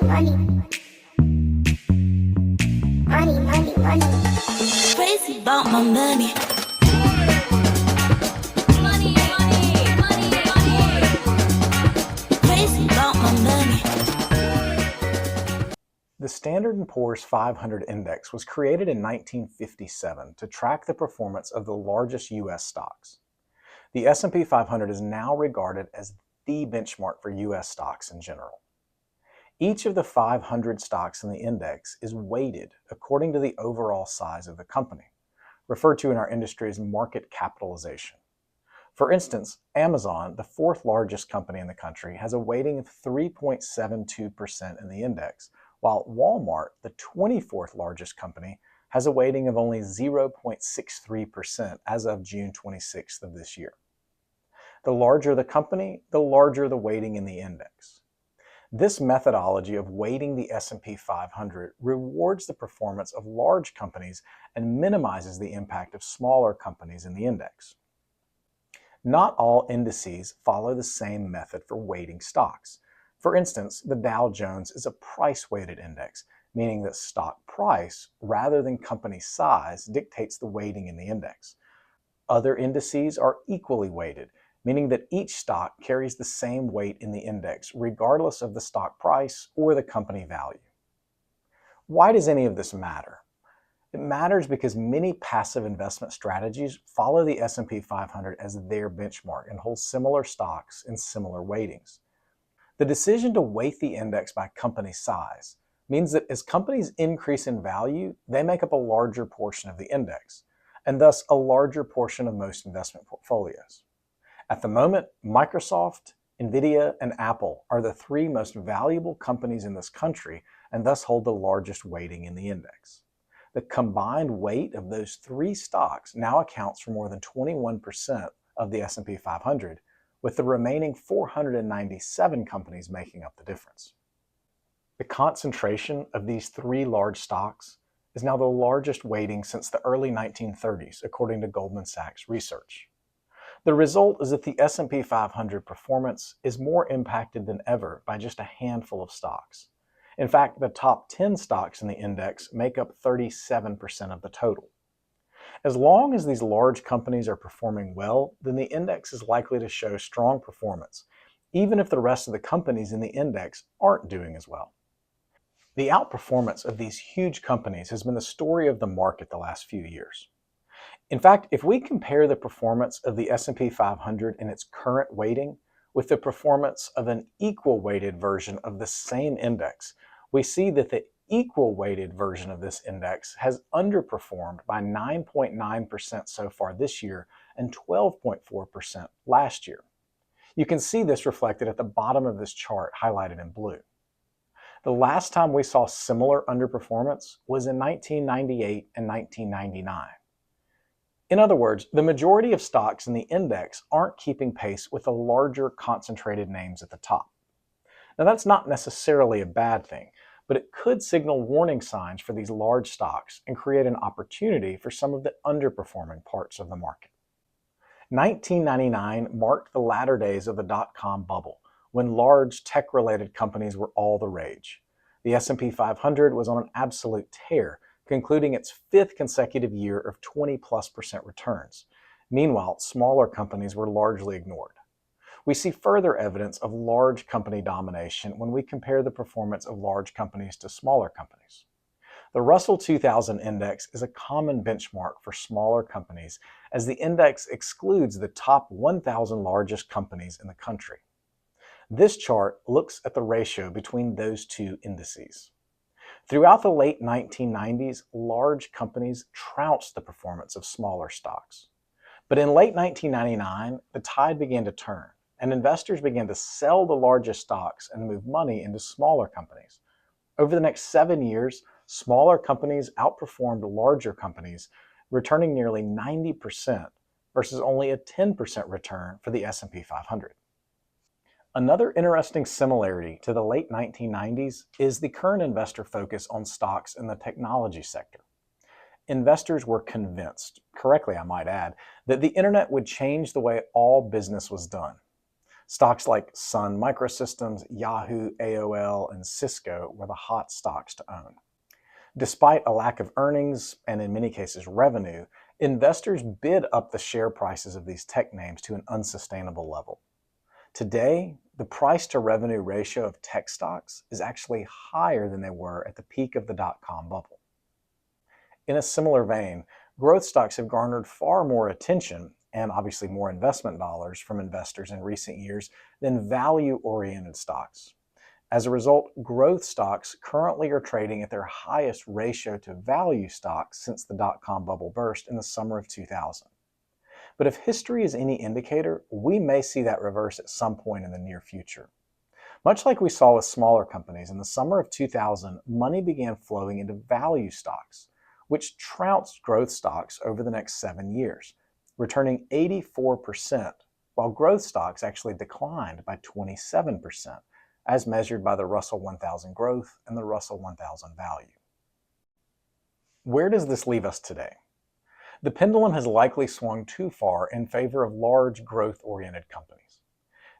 money, money, money, money. Crazy about my money. Money, money, money, money. Crazy about my money. The Standard & Poor's 500 Index was created in 1957 to track the performance of the largest U.S. stocks. The S&P 500 is now regarded as the benchmark for U.S. stocks in general. Each of the 500 stocks in the index is weighted according to the overall size of the company, referred to in our industry as market capitalization. For instance, Amazon, the fourth largest company in the country, has a weighting of 3.72% in the index, while Walmart, the 24th largest company, has a weighting of only 0.63% as of June 26th of this year. The larger the company, the larger the weighting in the index. This methodology of weighting the S&P 500 rewards the performance of large companies and minimizes the impact of smaller companies in the index. Not all indices follow the same method for weighting stocks. For instance, the Dow Jones is a price-weighted index, meaning that stock price, rather than company size, dictates the weighting in the index. Other indices are equally weighted, meaning that each stock carries the same weight in the index, regardless of the stock price or the company value. Why does any of this matter? It matters because many passive investment strategies follow the S&P 500 as their benchmark and hold similar stocks in similar weightings. The decision to weight the index by company size means that as companies increase in value, they make up a larger portion of the index, and thus a larger portion of most investment portfolios. At the moment, Microsoft, Nvidia, and Apple are the three most valuable companies in this country and thus hold the largest weighting in the index. The combined weight of those three stocks now accounts for more than 21% of the S&P 500, with the remaining 497 companies making up the difference. The concentration of these three large stocks is now the largest weighting since the early 1930s, according to Goldman Sachs research. The result is that the S&P 500 performance is more impacted than ever by just a handful of stocks. In fact, the top 10 stocks in the index make up 37% of the total. As long as these large companies are performing well, then the index is likely to show strong performance, even if the rest of the companies in the index aren't doing as well. The outperformance of these huge companies has been the story of the market the last few years. In fact, if we compare the performance of the S&P 500 in its current weighting with the performance of an equal weighted version of the same index, we see that the equal weighted version of this index has underperformed by 9.9% so far this year and 12.4% last year. You can see this reflected at the bottom of this chart highlighted in blue. The last time we saw similar underperformance was in 1998 and 1999. In other words, the majority of stocks in the index aren't keeping pace with the larger concentrated names at the top. Now, that's not necessarily a bad thing, but it could signal warning signs for these large stocks and create an opportunity for some of the underperforming parts of the market. 1999 marked the latter days of the dot-com bubble, when large tech-related companies were all the rage. The S&P 500 was on an absolute tear, concluding its fifth consecutive year of 20+% returns. Meanwhile, smaller companies were largely ignored. We see further evidence of large company domination when we compare the performance of large companies to smaller companies. The Russell 2000 index is a common benchmark for smaller companies, as the index excludes the top 1,000 largest companies in the country. This chart looks at the ratio between those two indices. Throughout the late 1990s, large companies trounced the performance of smaller stocks. But in late 1999, the tide began to turn, and investors began to sell the largest stocks and move money into smaller companies. Over the next 7 years, smaller companies outperformed larger companies, returning nearly 90% versus only a 10% return for the S&P 500. Another interesting similarity to the late 1990s is the current investor focus on stocks in the technology sector. Investors were convinced, correctly I might add, that the internet would change the way all business was done. Stocks like Sun Microsystems, Yahoo, AOL, and Cisco were the hot stocks to own. Despite a lack of earnings and in many cases revenue, investors bid up the share prices of these tech names to an unsustainable level. Today, the price to revenue ratio of tech stocks is actually higher than they were at the peak of the dot-com bubble. In a similar vein, growth stocks have garnered far more attention and obviously more investment dollars from investors in recent years than value-oriented stocks. As a result, growth stocks currently are trading at their highest ratio to value stocks since the dot-com bubble burst in the summer of 2000. But if history is any indicator, we may see that reverse at some point in the near future. Much like we saw with smaller companies, in the summer of 2000, money began flowing into value stocks, which trounced growth stocks over the next 7 years, returning 84%, while growth stocks actually declined by 27%, as measured by the Russell 1000 Growth and the Russell 1000 Value. Where does this leave us today? The pendulum has likely swung too far in favor of large growth-oriented companies.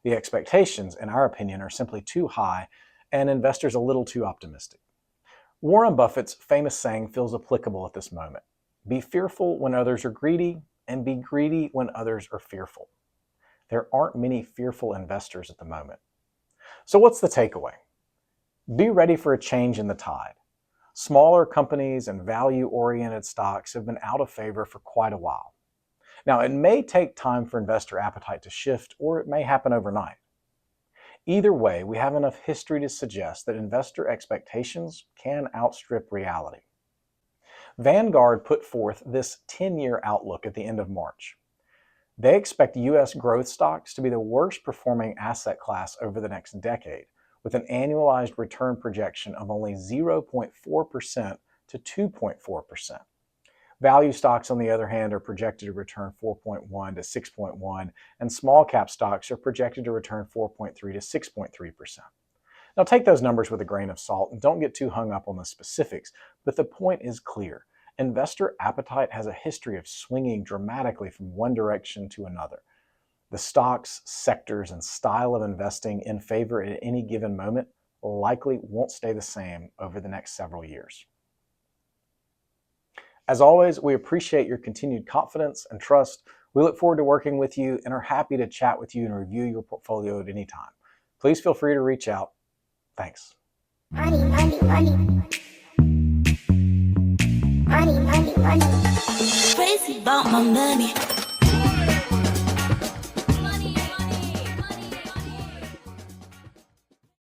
The expectations, in our opinion, are simply too high and investors a little too optimistic. Warren Buffett's famous saying feels applicable at this moment. Be fearful when others are greedy, and be greedy when others are fearful. There aren't many fearful investors at the moment. So what's the takeaway? Be ready for a change in the tide. Smaller companies and value-oriented stocks have been out of favor for quite a while. Now, it may take time for investor appetite to shift, or it may happen overnight. Either way, we have enough history to suggest that investor expectations can outstrip reality. Vanguard put forth this 10-year outlook at the end of March. They expect U.S. growth stocks to be the worst performing asset class over the next decade, with an annualized return projection of only 0.4% to 2.4%. Value stocks, on the other hand, are projected to return 4.1 to 6.1, and small cap stocks are projected to return 4.3 to 6.3%. Now take those numbers with a grain of salt and don't get too hung up on the specifics, but the point is clear. Investor appetite has a history of swinging dramatically from one direction to another. The stocks, sectors, and style of investing in favor at any given moment likely won't stay the same over the next several years. As always, we appreciate your continued confidence and trust. We look forward to working with you and are happy to chat with you and review your portfolio at any time. Please feel free to reach out. Thanks. Money, money, money. Money, money, money. Crazy about my money.